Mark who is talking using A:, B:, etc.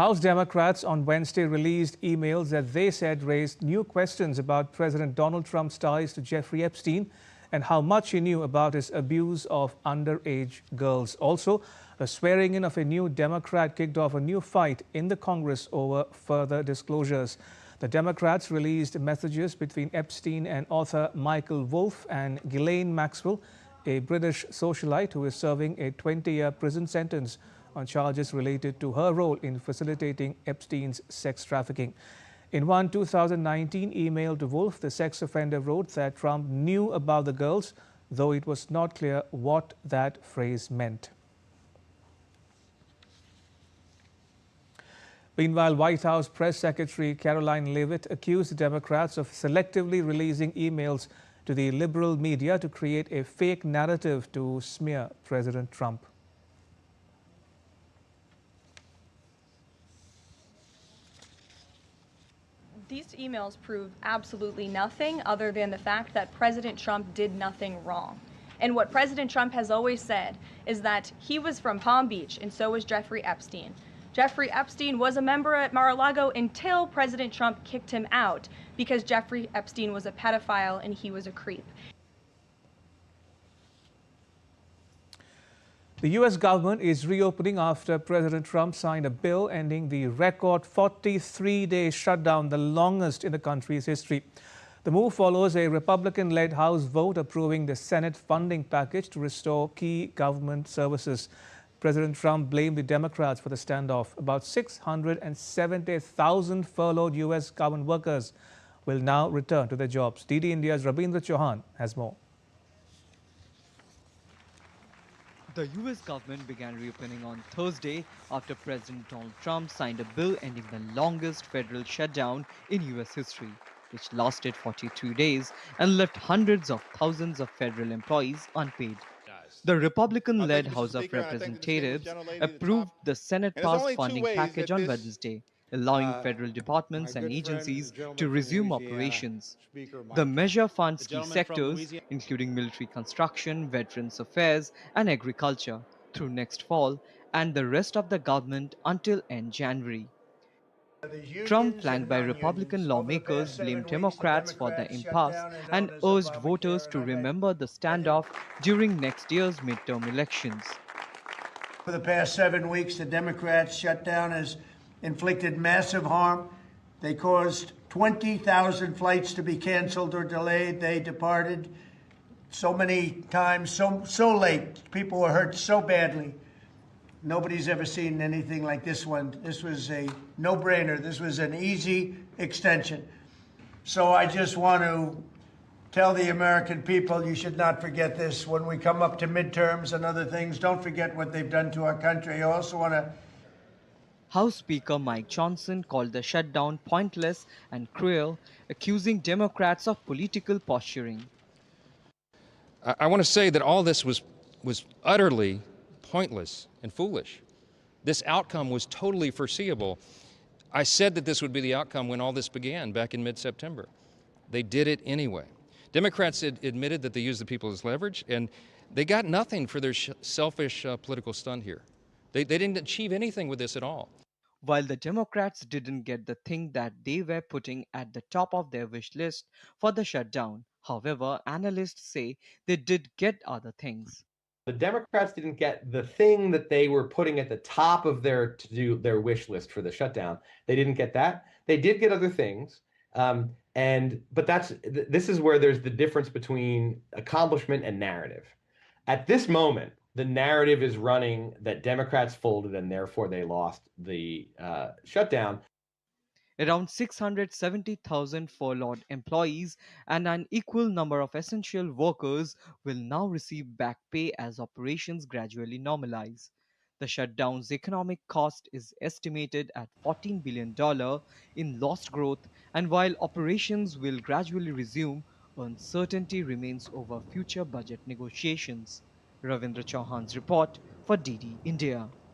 A: House Democrats on Wednesday released emails that they said raised new questions about President Donald Trump's ties to Jeffrey Epstein and how much he knew about his abuse of underage girls. Also, the swearing in of a new Democrat kicked off a new fight in the Congress over further disclosures. The Democrats released messages between Epstein and author Michael Wolff and Ghislaine Maxwell, a British socialite who is serving a 20-year prison sentence on charges related to her role in facilitating Epstein's sex trafficking. In one 2019 email to Wolff, the sex offender wrote that Trump knew about the girls, though it was not clear what that phrase meant. Meanwhile, White House Press Secretary Caroline Leavitt accused the Democrats of selectively releasing emails to the liberal media to create a fake narrative to smear President Trump.
B: These emails prove absolutely nothing other than the fact that President Trump did nothing wrong. And what President Trump has always said is that he was from Palm Beach and so was Jeffrey Epstein. Jeffrey Epstein was a member at Mar-a-Lago until President Trump kicked him out because Jeffrey Epstein was a pedophile and he was a creep.
A: The U.S. government is reopening after President Trump signed a bill ending the record 43-day shutdown, the longest in the country's history. The move follows a Republican-led House vote approving the Senate funding package to restore key government services. President Trump blamed the Democrats for the standoff. About 670,000 furloughed U.S. government workers will now return to their jobs. DD India's Rabindra Chauhan has more.
C: The U.S. government began reopening on Thursday after President Donald Trump signed a bill ending the longest federal shutdown in U.S. history, which lasted 42 days and left hundreds of thousands of federal employees unpaid. The Republican-led House of Representatives approved the Senate-passed funding package on Wednesday, allowing federal departments and agencies to resume operations. The measure funds key sectors, including military construction, Veterans Affairs, and agriculture, through next fall, and the rest of the government until end January. Trump, flanked by Republican lawmakers, blamed Democrats for the impasse and urged voters to remember the standoff during next year's midterm elections.
D: For the past 7 weeks, the Democrats' shutdown has inflicted massive harm. They caused 20,000 flights to be canceled or delayed. They departed so many times, so late. People were hurt so badly. Nobody's ever seen anything like this one. This was a no-brainer. This was an easy extension. So I just want to tell the American people, you should not forget this. When we come up to midterms and other things, don't forget what they've done to our country. I also want to...
C: House Speaker Mike Johnson called the shutdown pointless and cruel, accusing Democrats of political posturing.
E: I want to say that all this was utterly pointless and foolish. This outcome was totally foreseeable. I said that this would be the outcome when all this began back in mid-September. They did it anyway. Democrats admitted that they used the people as leverage, and they got nothing for their selfish political stunt here. They didn't achieve anything with this at all.
C: While the Democrats didn't get the thing that they were putting at the top of their wish list for the shutdown, however, analysts say they did get other things.
F: The Democrats didn't get the thing that they were putting at the top of their wish list for the shutdown. They didn't get that. They did get other things. But this is where there's the difference between accomplishment and narrative. At this moment, the narrative is running that Democrats folded and therefore they lost the shutdown.
C: Around 670,000 furloughed employees and an equal number of essential workers will now receive back pay as operations gradually normalize. The shutdown's economic cost is estimated at $14 billion in lost growth, and while operations will gradually resume, uncertainty remains over future budget negotiations. Ravindra Chauhan's report for DD India.